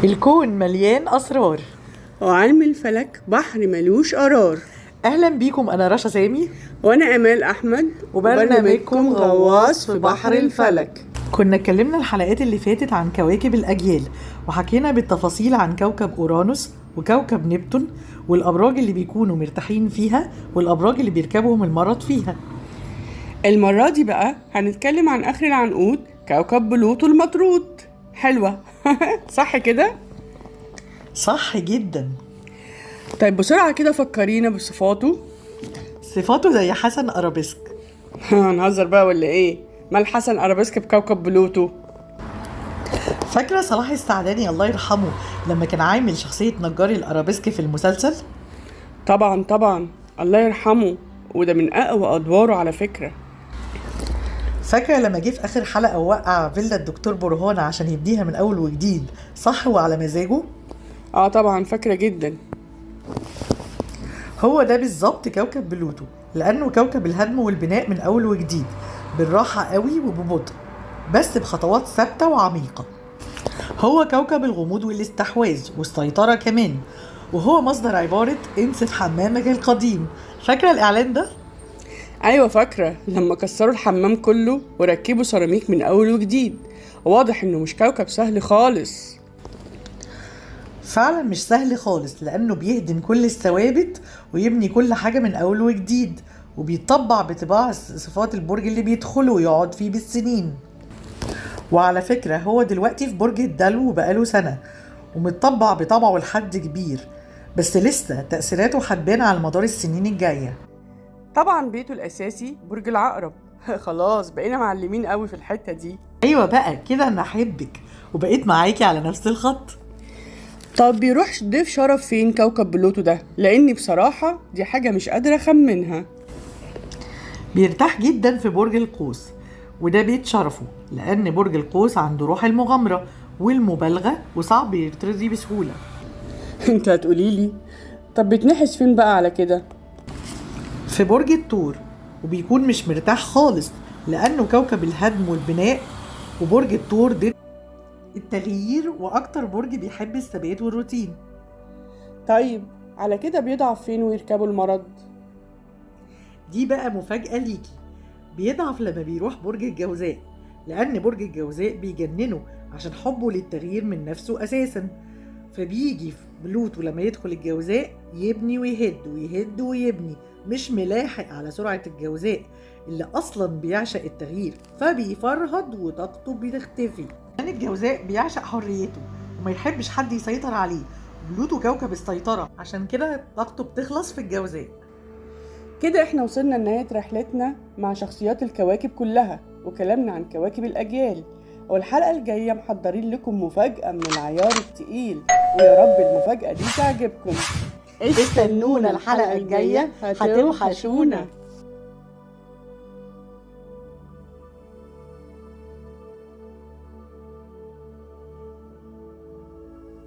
الكون مليان أسرار. وعلم الفلك بحر ملوش قرار. أهلا بيكم، أنا رشا سامي وأنا أمال أحمد، وبرنامجكم غواص في بحر الفلك. كنا اتكلمنا الحلقات اللي فاتت عن كواكب الأجيال، وحكينا بالتفاصيل عن كوكب أورانوس وكوكب نبتون والأبراج اللي بيكونوا مرتاحين فيها والأبراج اللي بيركبهم المرض فيها. المرة دي بقى هنتكلم عن آخر العنقود، كوكب بلوتو المطرود. حلوة صح كده؟ صح جدا. طيب بسرعة كده فكرينا بصفاته. صفاته زي حسن أرابيسك. هنهزر بقى ولا ايه؟ مال حسن أرابيسك بكوكب بلوتو؟ فاكرة صلاح السعداني الله يرحمه لما كان عامل شخصية نجار الأرابيسك في المسلسل؟ طبعا الله يرحمه، وده من أقوى أدواره على فكرة. فاكرة لما جه في آخر حلقة ووقع فيلا الدكتور برهان عشان يبنيها من أول وجديد، صح وعلى مزاجه؟ طبعا فاكرة جدا. هو ده بالظبط كوكب بلوتو، لأنه كوكب الهدم والبناء من أول وجديد، بالراحة قوي وببطء، بس بخطوات ثابتة وعميقة. هو كوكب الغموض والاستحواذ والسيطرة كمان، وهو مصدر عبارة انسف حمامك القديم. فاكرة الإعلان ده؟ أيوة فاكرة، لما كسروا الحمام كله وركبوا سيراميك من أول وجديد. واضح إنه مش كوكب سهل خالص. فعلا مش سهل خالص، لأنه بيهدم كل الثوابت ويبني كل حاجة من أول وجديد، وبيطبع بطباع صفات البرج اللي بيدخله ويقعد فيه بالسنين. وعلى فكرة هو دلوقتي في برج الدلو وبقاله سنة، ومتطبع بطبعه لحد كبير، بس لسه تأثيراته هتبان على مدار السنين الجاية. طبعا بيته الأساسي برج العقرب. خلاص بقينا معلمين قوي في الحتة دي. أيوة بقى كده، أنا أحبك وبقيت معاكي على نفس الخط. طب بيروح ضيف شرف فين كوكب بلوتو ده؟ لأني بصراحة دي حاجة مش قادرة أخمنها. بيرتاح جدا في برج القوس، وده بيت شرفه، لأن برج القوس عنده روح المغامرة والمبالغة وصعب يرتضي بسهولة. انت هتقوليلي طب بيتنحس فين بقى على كده؟ في برج الثور، وبيكون مش مرتاح خالص لأنه كوكب الهدم والبناء، وبرج الثور ده التغيير وأكتر برج بيحب الثبات والروتين. طيب على كده بيضعف فين ويركبوا المرض؟ دي بقى مفاجأة ليكي، بيضعف لما بيروح برج الجوزاء، لأن برج الجوزاء بيجننه عشان حبه للتغيير من نفسه أساسا. فبيجي في بلوتو لما يدخل الجوزاء يبني ويهد ويهد ويبني، مش ملاحق على سرعة الجوزاء اللي أصلا بيعشق التغيير، فبيفرهد وطاقته بتختفي. لأن الجوزاء بيعشق حريته وما يحبش حد يسيطر عليه، بلوتو كوكب السيطرة، عشان كده طاقته بتخلص في الجوزاء. كده احنا وصلنا لنهاية رحلتنا مع شخصيات الكواكب كلها وكلامنا عن كواكب الأجيال. والحلقة الجاية محضرين لكم مفاجأة من العيار التقيل، ويا رب المفاجأة دي تعجبكم. استنونا الحلقة الجاية، هتوحشونا.